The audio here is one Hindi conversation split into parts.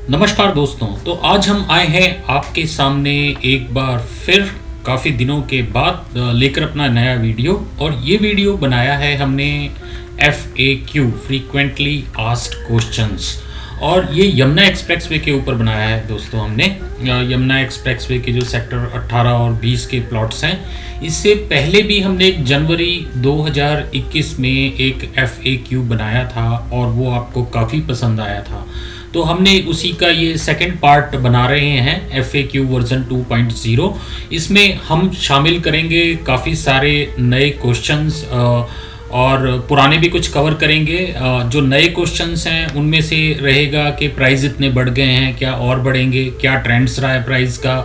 नमस्कार दोस्तों। तो आज हम आए हैं आपके सामने एक बार फिर काफ़ी दिनों के बाद लेकर अपना नया वीडियो। और ये वीडियो बनाया है हमने FAQ फ्रीक्वेंटली आस्क्ड क्वेश्चंस, और ये यमुना एक्सप्रेसवे के ऊपर बनाया है दोस्तों। हमने यमुना एक्सप्रेसवे के जो सेक्टर 18 और 20 के प्लॉट्स हैं, इससे पहले भी हमने एक जनवरी 2021 में एक FAQ बनाया था और वो आपको काफ़ी पसंद आया था। तो हमने उसी का ये सेकंड पार्ट बना रहे हैं, FAQ वर्जन 2.0। इसमें हम शामिल करेंगे काफ़ी सारे नए क्वेश्चंस और पुराने भी कुछ कवर करेंगे। जो नए क्वेश्चंस हैं उनमें से रहेगा कि प्राइस इतने बढ़ गए हैं, क्या और बढ़ेंगे, क्या ट्रेंड्स रहा है प्राइस का,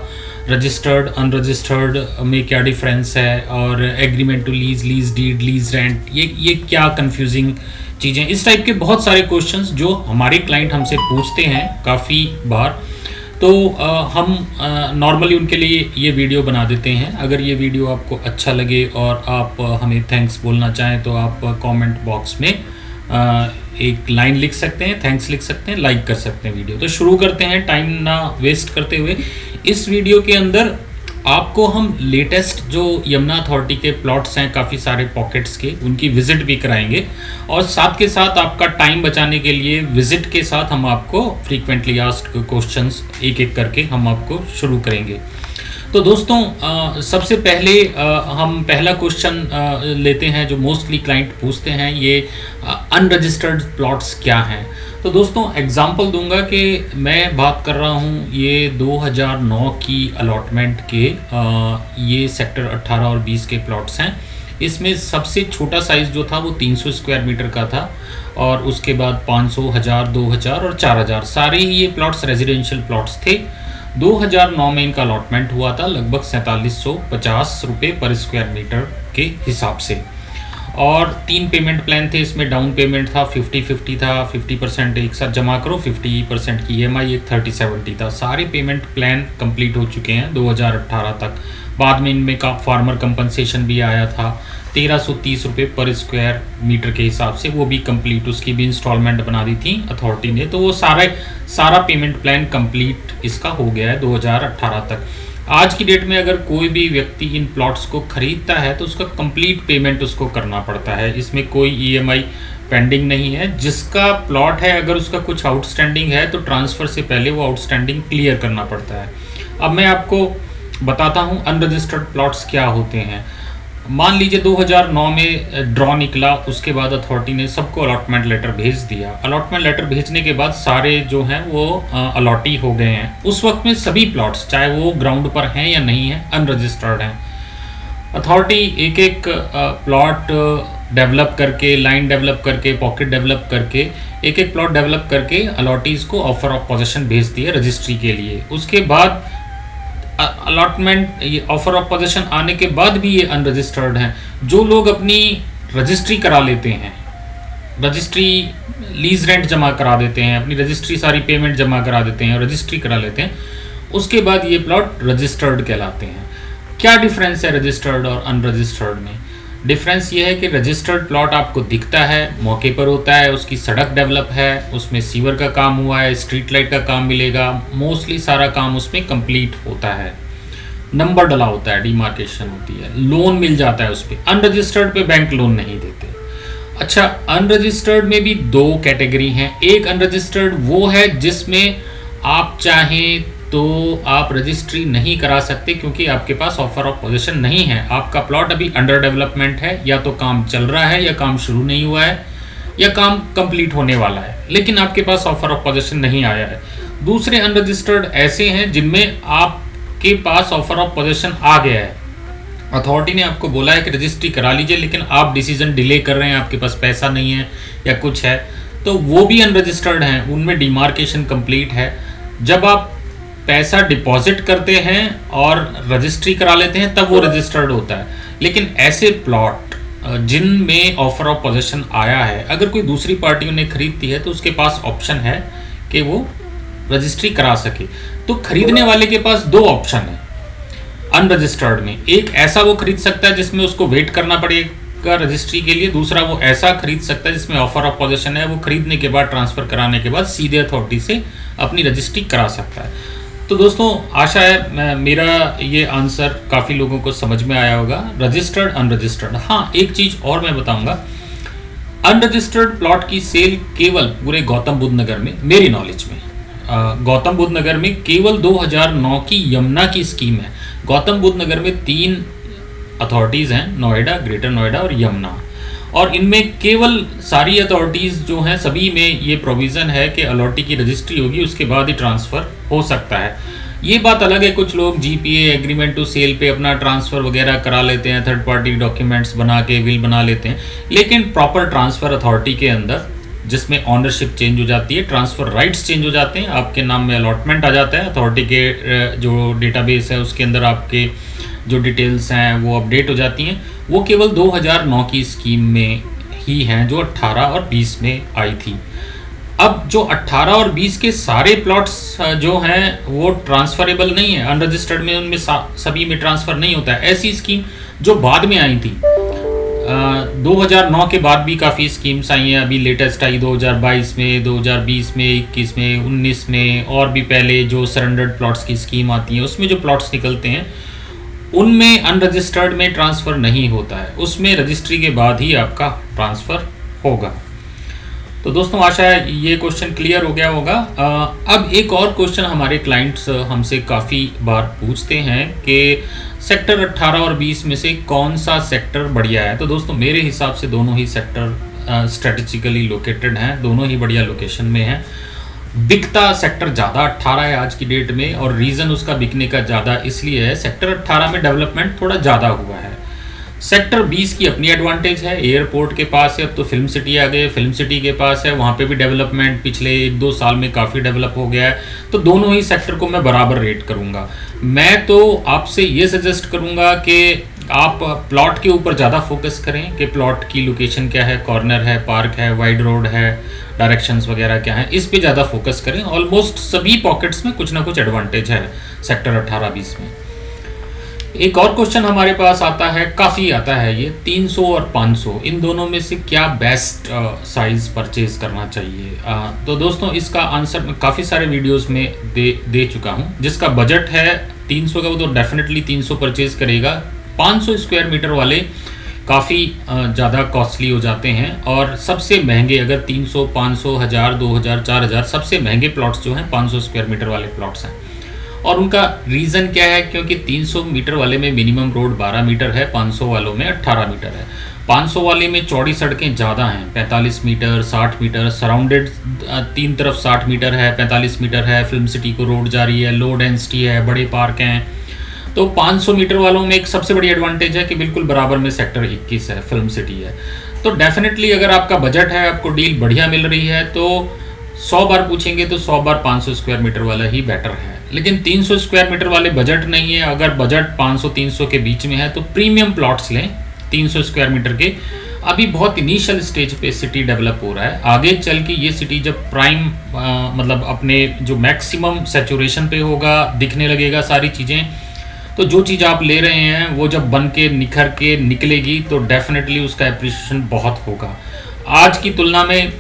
रजिस्टर्ड अनरजिस्टर्ड में क्या डिफरेंस है, और agreement to lease, lease deed, lease rent, ये क्या कंफ्यूजिंग चीज़ें। इस टाइप के बहुत सारे क्वेश्चंस जो हमारे क्लाइंट हमसे पूछते हैं काफ़ी बार, तो हम नॉर्मली उनके लिए ये वीडियो बना देते हैं। अगर ये वीडियो आपको अच्छा लगे और आप हमें थैंक्स बोलना चाहें तो आप कमेंट बॉक्स में एक लाइन लिख सकते हैं, थैंक्स लिख सकते हैं, लाइक कर सकते हैं वीडियो। तो शुरू करते हैं टाइम ना वेस्ट करते हुए। इस वीडियो के अंदर आपको हम लेटेस्ट जो यमुना अथॉरिटी के प्लॉट्स हैं काफ़ी सारे पॉकेट्स के, उनकी विजिट भी कराएंगे, और साथ के साथ आपका टाइम बचाने के लिए विजिट के साथ हम आपको फ्रीक्वेंटली आस्क्ड क्वेश्चंस एक एक करके हम आपको शुरू करेंगे। तो दोस्तों सबसे पहले हम पहला क्वेश्चन लेते हैं जो मोस्टली क्लाइंट पूछते हैं, ये अनरजिस्टर्ड प्लॉट्स क्या हैं। तो दोस्तों एग्जांपल दूंगा कि मैं बात कर रहा हूँ ये 2009 की अलॉटमेंट के ये सेक्टर 18 और 20 के प्लॉट्स हैं। इसमें सबसे छोटा साइज़ जो था वो 300 स्क्वायर मीटर का था, और उसके बाद 500, 1000, 2000 और 4000 सारे ही ये प्लॉट्स रेजिडेंशियल प्लॉट्स थे। 2009 में इनका अलॉटमेंट हुआ था लगभग 4750 रुपये पर स्क्वायर मीटर के हिसाब से, और 3 पेमेंट प्लान थे। इसमें डाउन पेमेंट था 50-50 था, 50% एक साथ जमा करो, 50% की EMI, एक 30-70 था। सारे पेमेंट प्लान कंप्लीट हो चुके हैं 2018 तक। बाद में इनमें का फार्मर कंपनसेशन भी आया था 1330 रुपये पर स्क्वायर मीटर के हिसाब से, वो भी कंप्लीट, उसकी भी इंस्टॉलमेंट बना दी थी अथॉरिटी ने। तो वो सारा पेमेंट प्लान कंप्लीट इसका हो गया है 2018 तक। आज की डेट में अगर कोई भी व्यक्ति इन प्लॉट्स को खरीदता है तो उसका कंप्लीट पेमेंट उसको करना पड़ता है, इसमें कोई EMI पेंडिंग नहीं है। जिसका प्लॉट है अगर उसका कुछ आउटस्टैंडिंग है तो ट्रांसफ़र से पहले वो आउटस्टैंडिंग क्लियर करना पड़ता है। अब मैं आपको बताता हूँ अनरजिस्टर्ड प्लॉट्स क्या होते हैं। मान लीजिए 2009 में ड्रॉ निकला, उसके बाद अथॉरिटी ने सबको अलॉटमेंट लेटर भेज दिया। अलॉटमेंट लेटर भेजने के बाद सारे जो हैं वो अलॉटी हो गए हैं। उस वक्त में सभी प्लॉट्स, चाहे वो ग्राउंड पर हैं या नहीं हैं, अनरजिस्टर्ड हैं। अथॉरिटी एक एक प्लॉट डेवलप करके, लाइन डेवलप करके, पॉकेट डेवलप करके, एक एक प्लॉट डेवलप करके अलॉटीज़ को ऑफर ऑफ पोजेशन भेजती है रजिस्ट्री के लिए। उसके बाद अलॉटमेंट, ये ऑफर ऑफ पोजेशन आने के बाद भी ये अनरजिस्टर्ड हैं। जो लोग अपनी रजिस्ट्री करा लेते हैं, रजिस्ट्री लीज रेंट जमा करा देते हैं, अपनी रजिस्ट्री सारी पेमेंट जमा करा देते हैं और रजिस्ट्री करा लेते हैं, उसके बाद ये प्लॉट रजिस्टर्ड कहलाते हैं। क्या डिफरेंस है रजिस्टर्ड और अनरजिस्टर्ड में? डिफरेंस ये है कि रजिस्टर्ड प्लॉट आपको दिखता है, मौके पर होता है, उसकी सड़क डेवलप है, उसमें सीवर का काम हुआ है, स्ट्रीट लाइट का काम मिलेगा, मोस्टली सारा काम उसमें कंप्लीट होता है, नंबर डला होता है, डिमार्केशन होती है, लोन मिल जाता है उस पर। अनरजिस्टर्ड पे बैंक लोन नहीं देते। अच्छा, अनरजिस्टर्ड में भी 2 कैटेगरी हैं। एक अनरजिस्टर्ड वो है जिसमें आप चाहें तो आप रजिस्ट्री नहीं करा सकते क्योंकि आपके पास ऑफर ऑफ पोजीशन नहीं है। आपका प्लॉट अभी अंडर डेवलपमेंट है, या तो काम चल रहा है, या काम शुरू नहीं हुआ है, या काम कंप्लीट होने वाला है, लेकिन आपके पास ऑफर ऑफ पोजीशन नहीं आया है। दूसरे अनरजिस्टर्ड ऐसे हैं जिनमें आपके पास ऑफर ऑफ पोजीशन आ गया है, अथॉरिटी ने आपको बोला है कि रजिस्ट्री करा लीजिए, लेकिन आप डिसीजन डिले कर रहे हैं, आपके पास पैसा नहीं है या कुछ है, तो वो भी अनरजिस्टर्ड हैं। उनमें डिमार्केशन कंप्लीट है। जब आप पैसा डिपॉजिट करते हैं और रजिस्ट्री करा लेते हैं तब वो रजिस्टर्ड होता है। लेकिन ऐसे प्लॉट जिनमें ऑफर ऑफ पोजीशन आया है, अगर कोई दूसरी पार्टी उन्हें खरीदती है तो उसके पास ऑप्शन है कि वो रजिस्ट्री करा सके। तो खरीदने वाले के पास 2 ऑप्शन है अनरजिस्टर्ड में। एक ऐसा वो खरीद सकता है जिसमें उसको वेट करना पड़े का रजिस्ट्री के लिए, दूसरा वो ऐसा खरीद सकता है जिसमें ऑफर ऑफ पोजेशन है, वो खरीदने के बाद ट्रांसफ़र कराने के बाद सीधे अथॉरिटी से अपनी रजिस्ट्री करा सकता है। तो दोस्तों आशा है मेरा ये आंसर काफ़ी लोगों को समझ में आया होगा। रजिस्टर्ड अनरजिस्टर्ड, हाँ एक चीज़ और मैं बताऊंगा, अनरजिस्टर्ड प्लॉट की सेल केवल पूरे गौतम बुद्ध नगर में, मेरी नॉलेज में गौतम बुद्ध नगर में केवल 2009 की यमुना की स्कीम है। गौतम बुद्ध नगर में 3 अथॉरिटीज़ हैं, नोएडा, ग्रेटर नोएडा और यमुना, और इनमें केवल सारी अथॉरिटीज़ जो हैं सभी में ये प्रोविज़न है कि अलॉटी की रजिस्ट्री होगी, उसके बाद ही ट्रांसफ़र हो सकता है। ये बात अलग है, कुछ लोग जीपीए एग्रीमेंट टू सेल पे अपना ट्रांसफ़र वगैरह करा लेते हैं, थर्ड पार्टी डॉक्यूमेंट्स बना के विल बना लेते हैं, लेकिन प्रॉपर ट्रांसफ़र अथॉरिटी के अंदर जिसमें ऑनरशिप चेंज हो जाती है, ट्रांसफ़र राइट्स चेंज हो जाते हैं, आपके नाम में अलॉटमेंट आ जाता है, अथॉरिटी के जो डेटाबेस है उसके अंदर आपके जो डिटेल्स हैं वो अपडेट हो जाती हैं, वो केवल 2009 की स्कीम में ही हैं जो 18 और 20 में आई थी। अब जो 18 और 20 के सारे प्लॉट्स जो हैं वो ट्रांसफरेबल नहीं है, अनरजिस्टर्ड में उनमें सभी में ट्रांसफ़र नहीं होता है। ऐसी स्कीम जो बाद में आई थी 2009 के बाद भी काफ़ी स्कीम्स आई हैं, अभी लेटेस्ट आई 2022 में, 2020 में, 21 में, 19 में, और भी पहले जो सरेंडर्ड प्लॉट्स की स्कीम आती है उसमें जो प्लॉट्स निकलते हैं उनमें अनरजिस्टर्ड में ट्रांसफ़र नहीं होता है, उसमें रजिस्ट्री के बाद ही आपका ट्रांसफ़र होगा। तो दोस्तों आशा है ये क्वेश्चन क्लियर हो गया होगा। अब एक और क्वेश्चन हमारे क्लाइंट्स हमसे काफ़ी बार पूछते हैं कि सेक्टर 18 और 20 में से कौन सा सेक्टर बढ़िया है। तो दोस्तों मेरे हिसाब से दोनों ही सेक्टर स्ट्रेटेजिकली लोकेटेड हैं, दोनों ही बढ़िया लोकेशन में हैं। बिकता सेक्टर ज़्यादा 18 है आज की डेट में, और रीज़न उसका बिकने का ज़्यादा इसलिए है सेक्टर 18 में डेवलपमेंट थोड़ा ज़्यादा हुआ है। सेक्टर 20 की अपनी एडवांटेज है, एयरपोर्ट के पास है, अब तो फिल्म सिटी आ गई, फिल्म सिटी के पास है, वहाँ पे भी डेवलपमेंट पिछले 1-2 साल में काफ़ी डेवलप हो गया है। तो दोनों ही सेक्टर को मैं बराबर रेट करूँगा। मैं तो आपसे ये सजेस्ट करूँगा कि आप प्लॉट के ऊपर ज़्यादा फोकस करें कि प्लॉट की लोकेशन क्या है, कॉर्नर है, पार्क है, वाइड रोड है, डायरेक्शंस वगैरह क्या है, इस पे ज़्यादा फोकस करें। ऑलमोस्ट सभी पॉकेट्स में कुछ ना कुछ एडवांटेज है सेक्टर 18-20 में। एक और क्वेश्चन हमारे पास आता है, काफ़ी आता है ये, 300 और 500 इन दोनों में से क्या बेस्ट साइज़ परचेज़ करना चाहिए। तो दोस्तों इसका आंसर मैं काफ़ी सारे वीडियोस में दे चुका हूँ। जिसका बजट है 300 का वो तो डेफिनेटली 300 परचेज़ करेगा। 500 स्क्वायर मीटर वाले काफ़ी ज़्यादा कॉस्टली हो जाते हैं, और सबसे महंगे अगर 300, 500, 1000, 2000, 4000 सबसे महंगे प्लॉट्स जो हैं 500 स्क्वायर मीटर वाले प्लॉट्स हैं। और उनका रीज़न क्या है, क्योंकि 300 मीटर वाले में मिनिमम रोड 12 मीटर है, 500 वालों में 18 मीटर है। 500 वाले में चौड़ी सड़कें ज़्यादा हैं, 45 मीटर, 60 मीटर, सराउंडेड 3 तरफ 60 मीटर है, 45 मीटर है, फिल्म सिटी को रोड जा रही है, लो डेंसिटी है, बड़े पार्क हैं। तो 500 मीटर वालों में एक सबसे बड़ी एडवांटेज है कि बिल्कुल बराबर में सेक्टर 21 है, फिल्म सिटी है। तो डेफिनेटली अगर आपका बजट है, आपको डील बढ़िया मिल रही है, तो 100 बार पूछेंगे तो 100 बार 500 स्क्वायर मीटर वाला ही बेटर है। लेकिन 300 स्क्वायर मीटर वाले बजट नहीं है, अगर बजट 500-300 के बीच में है तो प्रीमियम प्लॉट्स लें 300 स्क्वायर मीटर के। अभी बहुत इनिशियल स्टेज पे सिटी डेवलप हो रहा है, आगे चल के ये सिटी जब प्राइम मतलब अपने जो मैक्सिमम सैचुरेशन पे होगा, दिखने लगेगा सारी चीज़ें, तो जो चीज़ आप ले रहे हैं वो जब बन के निखर के निकलेगी तो डेफिनेटली उसका एप्रिसिएशन बहुत होगा। आज की तुलना में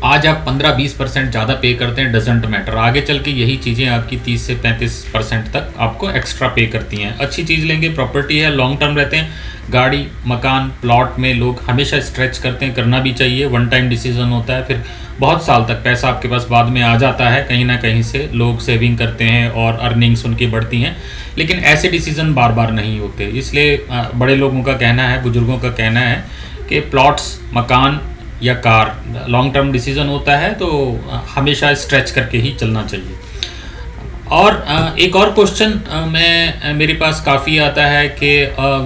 आज आप 15-20% ज़्यादा पे करते हैं, डजेंट मैटर, आगे चल के यही चीज़ें आपकी 30 से 35% तक आपको एक्स्ट्रा पे करती हैं। अच्छी चीज़ लेंगे, प्रॉपर्टी है, लॉन्ग टर्म रहते हैं। गाड़ी, मकान, प्लॉट में लोग हमेशा स्ट्रेच करते हैं, करना भी चाहिए। वन टाइम डिसीजन होता है, फिर बहुत साल तक पैसा आपके पास बाद में आ जाता है, कहीं ना कहीं से लोग सेविंग करते हैं और अर्निंग्स उनकी बढ़ती हैं। लेकिन ऐसे डिसीजन बार बार नहीं होते, इसलिए बड़े लोगों का कहना है, बुजुर्गों का कहना है कि प्लॉट्स, मकान या कार लॉन्ग टर्म डिसीजन होता है, तो हमेशा स्ट्रेच करके ही चलना चाहिए। और एक और क्वेश्चन मेरे पास काफ़ी आता है कि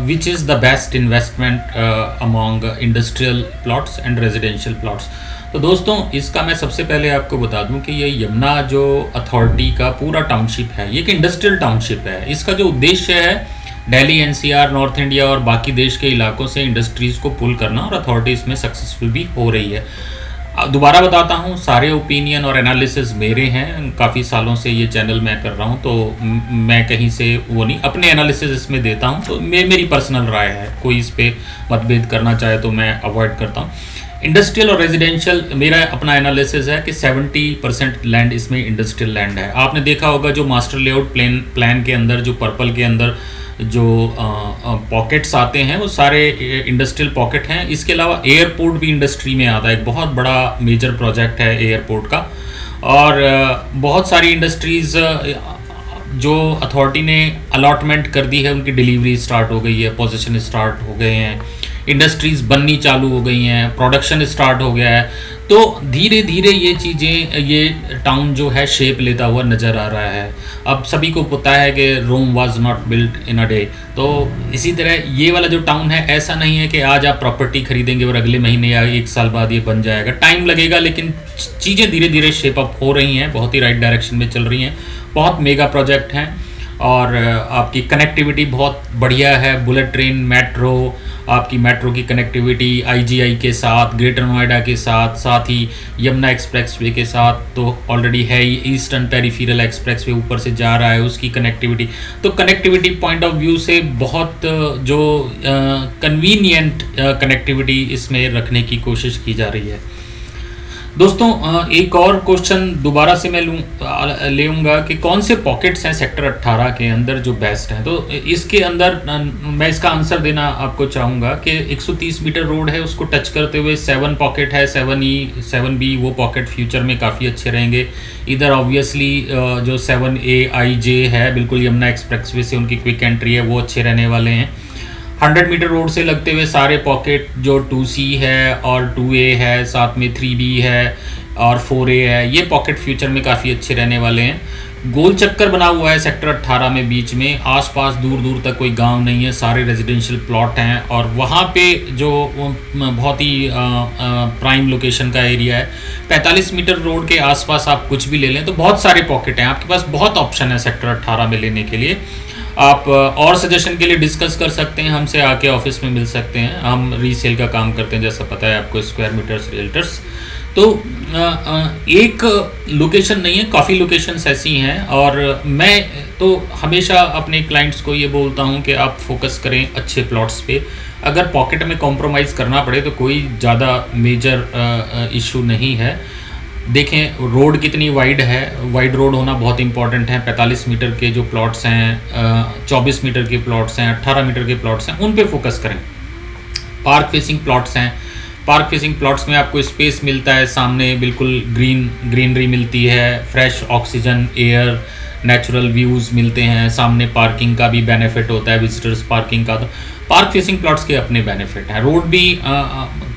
which is the best investment among industrial plots and residential plots. तो दोस्तों इसका मैं सबसे पहले आपको बता दूं कि ये यमुना जो अथॉरिटी का पूरा टाउनशिप है, ये एक इंडस्ट्रियल टाउनशिप है। इसका जो उद्देश्य है दिल्ली, एनसीआर, नॉर्थ इंडिया और बाकी देश के इलाकों से इंडस्ट्रीज़ को पुल करना, और अथॉरिटी इसमें सक्सेसफुल भी हो रही है। दोबारा बताता हूँ, सारे ओपिनियन और एनालिसिस मेरे हैं। काफ़ी सालों से ये चैनल मैं कर रहा हूँ, तो मैं कहीं से वो नहीं, अपने एनालिसिस इसमें देता हूँ। तो मेरी पर्सनल राय है, कोई इस पर मतभेद करना चाहे तो मैं अवॉइड करता हूँ। इंडस्ट्रियल और रेजिडेंशियल, मेरा अपना एनालिसिस है कि 70% लैंड इसमें इंडस्ट्रियल लैंड है। आपने देखा होगा जो मास्टर लेआउट प्लान के अंदर, जो पर्पल के अंदर जो पॉकेट्स आते हैं वो सारे इंडस्ट्रियल पॉकेट हैं। इसके अलावा एयरपोर्ट भी इंडस्ट्री में आता है, एक बहुत बड़ा मेजर प्रोजेक्ट है एयरपोर्ट का। और बहुत सारी इंडस्ट्रीज़ जो अथॉरिटी ने अलॉटमेंट कर दी है, उनकी डिलीवरी स्टार्ट हो गई है, पोजीशन स्टार्ट हो गए हैं, इंडस्ट्रीज़ बननी चालू हो गई हैं, प्रोडक्शन स्टार्ट हो गया है। तो धीरे धीरे ये चीज़ें, ये टाउन जो है शेप लेता हुआ नज़र आ रहा है। अब सभी को पता है कि Rome was not built in a day. तो इसी तरह ये वाला जो टाउन है, ऐसा नहीं है कि आज आप प्रॉपर्टी खरीदेंगे और अगले महीने या 1 साल बाद ये बन जाएगा। टाइम लगेगा, लेकिन चीज़ें धीरे धीरे शेप अप हो रही हैं, बहुत ही राइट डायरेक्शन में चल रही हैं। बहुत मेगा प्रोजेक्ट हैं और आपकी कनेक्टिविटी बहुत बढ़िया है। बुलेट ट्रेन, मेट्रो, आपकी मेट्रो की कनेक्टिविटी आईजीआई के साथ, ग्रेटर नोएडा के साथ, साथ ही यमुना एक्सप्रेसवे के साथ तो ऑलरेडी है ही। ईस्टर्न पेरिफेरल एक्सप्रेसवे ऊपर से जा रहा है, उसकी कनेक्टिविटी। तो कनेक्टिविटी पॉइंट ऑफ व्यू से बहुत जो कन्वीनियंट कनेक्टिविटी इसमें रखने की कोशिश की जा रही है। दोस्तों, एक और क्वेश्चन दोबारा से मैं लेऊंगा कि कौन से पॉकेट्स हैं सेक्टर 18 के अंदर जो बेस्ट हैं। तो इसके अंदर मैं इसका आंसर देना आपको चाहूँगा कि 130 मीटर रोड है, उसको टच करते हुए 7 पॉकेट है, 7E 7B, वो पॉकेट फ्यूचर में काफ़ी अच्छे रहेंगे। इधर ऑब्वियसली जो 7AIJ है, बिल्कुल यमुना एक्सप्रेसवे से उनकी क्विक एंट्री है, वो अच्छे रहने वाले हैं। 100 मीटर रोड से लगते हुए सारे पॉकेट जो 2C है और 2A है, साथ में 3B है और 4A है, ये पॉकेट फ्यूचर में काफ़ी अच्छे रहने वाले हैं। गोल चक्कर बना हुआ है सेक्टर 18 में, बीच में आसपास दूर दूर तक कोई गांव नहीं है, सारे रेजिडेंशियल प्लॉट हैं। और वहाँ पे जो बहुत ही प्राइम लोकेशन का एरिया है, 45 मीटर रोड के आसपास आप कुछ भी ले लें तो बहुत सारे पॉकेट हैं, आपके पास बहुत ऑप्शन है सेक्टर 18 में लेने के लिए। आप और सजेशन के लिए डिस्कस कर सकते हैं, हमसे आके ऑफिस में मिल सकते हैं। हम रीसेल का काम करते हैं, जैसा पता है आपको, स्क्वायर मीटर्स रियल्टर्स। तो एक लोकेशन नहीं है, काफ़ी लोकेशंस ऐसी हैं। और मैं तो हमेशा अपने क्लाइंट्स को ये बोलता हूँ कि आप फोकस करें अच्छे प्लॉट्स पे। अगर पॉकेट में कॉम्प्रोमाइज़ करना पड़े तो कोई ज़्यादा मेजर इशू नहीं है। देखें रोड कितनी वाइड है, वाइड रोड होना बहुत इंपॉर्टेंट है। 45 मीटर के जो प्लॉट्स हैं, 24 मीटर के प्लॉट्स हैं, 18 मीटर के प्लॉट्स हैं, उन पे फोकस करें। पार्क फेसिंग प्लॉट्स हैं, पार्क फेसिंग प्लॉट्स में आपको स्पेस मिलता है, सामने बिल्कुल ग्रीनरी मिलती है, fresh oxygen, air, natural views मिलते हैं, सामने पार्किंग का भी बेनिफिट होता है, विजिटर्स पार्किंग का। तो पार्क फेसिंग प्लॉट्स के अपने बेनिफिट हैं। रोड भी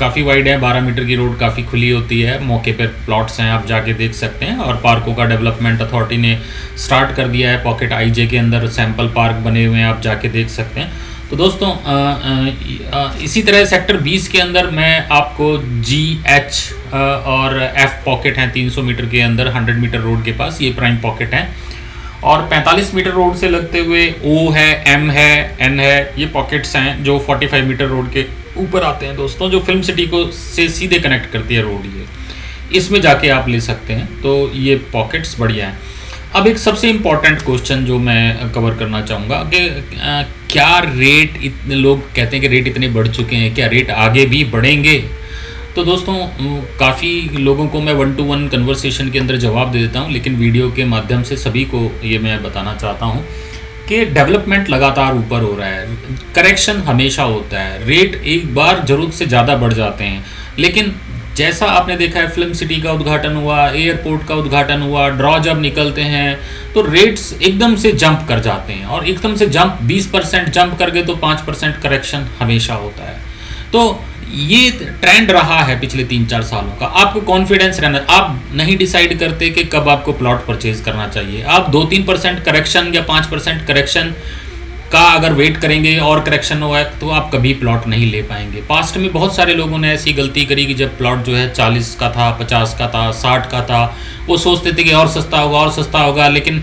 काफ़ी वाइड है, 12 मीटर की रोड काफ़ी खुली होती है, मौके पर प्लॉट्स हैं, आप जाके देख सकते हैं। और पार्कों का डेवलपमेंट अथॉरिटी ने स्टार्ट कर दिया है, पॉकेट आईजे के अंदर सैम्पल पार्क बने हुए हैं, आप जाके देख सकते हैं। तो दोस्तों, इसी तरह सेक्टर 20 के अंदर मैं आपको GH और F पॉकेट हैं 300 मीटर के अंदर, 100 मीटर रोड के पास, ये प्राइम पॉकेट हैं। और 45 मीटर रोड से लगते हुए O है, M है, N है, ये पॉकेट्स हैं जो 45 मीटर रोड के ऊपर आते हैं दोस्तों, जो फिल्म सिटी को से सीधे कनेक्ट करती है रोड। ये इसमें जाके आप ले सकते हैं, तो ये पॉकेट्स बढ़िया हैं। अब एक सबसे इम्पॉर्टेंट क्वेश्चन जो मैं कवर करना चाहूँगा कि क्या रेट, इतने लोग कहते हैं कि रेट इतने बढ़ चुके हैं, क्या रेट आगे भी बढ़ेंगे? तो दोस्तों, काफ़ी लोगों को मैं 1-to-1 कन्वर्सेशन के अंदर जवाब दे देता हूँ, लेकिन वीडियो के माध्यम से सभी को ये मैं बताना चाहता हूँ कि डेवलपमेंट लगातार ऊपर हो रहा है, करेक्शन हमेशा होता है, रेट एक बार ज़रूरत से ज़्यादा बढ़ जाते हैं। लेकिन जैसा आपने देखा है, फिल्म सिटी का उद्घाटन हुआ, एयरपोर्ट का उद्घाटन हुआ, ड्रॉ जब निकलते हैं तो रेट्स एकदम से जंप कर जाते हैं। और एकदम से जंप 20% जंप कर गए तो 5% करेक्शन हमेशा होता है। तो ये ट्रेंड रहा है पिछले 3-4 सालों का। आपको कॉन्फिडेंस रहना, आप नहीं डिसाइड करते कि कब आपको प्लॉट परचेज करना चाहिए। आप 2-3% करेक्शन या 5% करेक्शन का अगर वेट करेंगे और करेक्शन हुआ है तो आप कभी प्लॉट नहीं ले पाएंगे। पास्ट में बहुत सारे लोगों ने ऐसी गलती करी कि जब प्लॉट जो है 40 का था, 50 का था, 60 का था, वो सोचते थे कि और सस्ता होगा और सस्ता होगा। लेकिन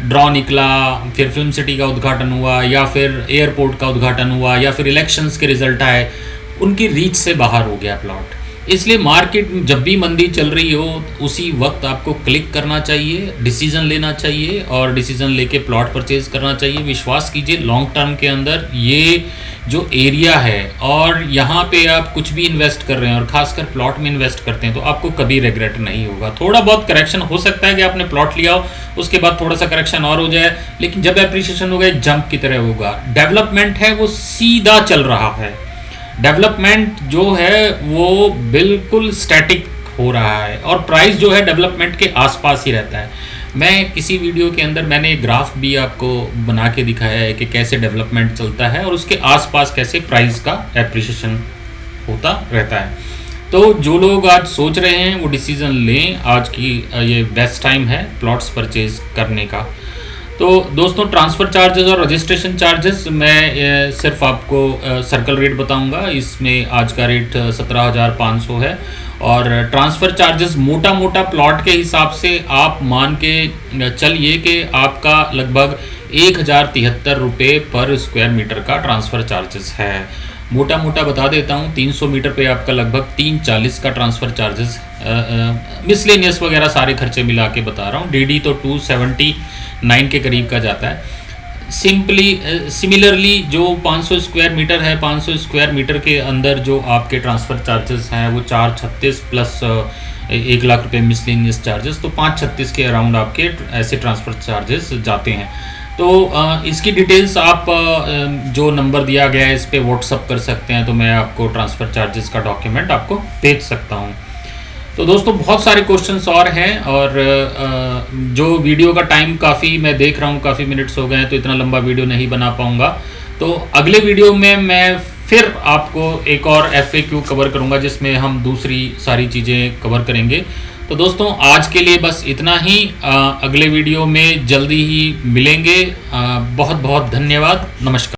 ड्रॉ निकला, फिर फिल्म सिटी का उद्घाटन हुआ, या फिर एयरपोर्ट का उद्घाटन हुआ, या फिर इलेक्शंस के रिजल्ट आए, उनकी रीच से बाहर हो गया प्लॉट। इसलिए मार्केट जब भी मंदी चल रही हो उसी वक्त आपको क्लिक करना चाहिए, डिसीजन लेना चाहिए और डिसीजन लेके प्लॉट परचेज करना चाहिए। विश्वास कीजिए लॉन्ग टर्म के अंदर ये जो एरिया है और यहाँ पे आप कुछ भी इन्वेस्ट कर रहे हैं और खासकर प्लॉट में इन्वेस्ट करते हैं तो आपको कभी रिग्रेट नहीं होगा। थोड़ा बहुत करेक्शन हो सकता है कि आपने प्लॉट लिया हो उसके बाद थोड़ा सा करेक्शन और हो जाए, लेकिन जब एप्रिसिएशन होगा जंप की तरह होगा। डेवलपमेंट है वो सीधा चल रहा है, डेवलपमेंट जो है वो बिल्कुल स्टैटिक हो रहा है और प्राइस जो है डेवलपमेंट के आसपास ही रहता है। मैं किसी वीडियो के अंदर मैंने एक ग्राफ भी आपको बना के दिखाया है कि कैसे डेवलपमेंट चलता है और उसके आसपास कैसे प्राइस का एप्रिसिएशन होता रहता है। तो जो लोग आज सोच रहे हैं वो डिसीज़न लें, आज की ये बेस्ट टाइम है प्लॉट्स परचेज करने का। तो दोस्तों ट्रांसफ़र चार्जेस और रजिस्ट्रेशन चार्जेस मैं सिर्फ आपको सर्कल रेट बताऊंगा। इसमें आज का रेट 17,500 है और ट्रांसफ़र चार्जेस मोटा मोटा प्लॉट के हिसाब से आप मान के चलिए कि आपका लगभग 1,073 रुपये पर स्क्वायर मीटर का ट्रांसफ़र चार्जेस है। मोटा मोटा बता देता हूँ 300 मीटर पे आपका लगभग 340 का ट्रांसफ़र चार्जेस, मिसलेनियस वगैरह सारे खर्चे मिला के बता रहा हूँ। डीडी तो 279 के करीब का जाता है। सिमिलरली जो 500 स्क्वायर मीटर है, 500 स्क्वायर मीटर के अंदर जो आपके ट्रांसफ़र चार्जेस हैं वो 436 प्लस 1 लाख रुपये मिसलेनियस चार्जेस, तो 536 के अराउंड आपके ऐसे ट्रांसफ़र चार्जेस जाते हैं। तो इसकी डिटेल्स आप जो नंबर दिया गया है इस पर व्हाट्सअप कर सकते हैं, तो मैं आपको ट्रांसफ़र चार्जेस का डॉक्यूमेंट आपको भेज सकता हूँ। तो दोस्तों बहुत सारे क्वेश्चंस और हैं और जो वीडियो का टाइम काफ़ी मैं देख रहा हूँ काफ़ी मिनट्स हो गए हैं तो इतना लंबा वीडियो नहीं बना पाऊँगा। तो अगले वीडियो में मैं फिर आपको एक और FAQ कवर करूँगा जिसमें हम दूसरी सारी चीज़ें कवर करेंगे। तो दोस्तों आज के लिए बस इतना ही, अगले वीडियो में जल्दी ही मिलेंगे। बहुत बहुत धन्यवाद, नमस्कार।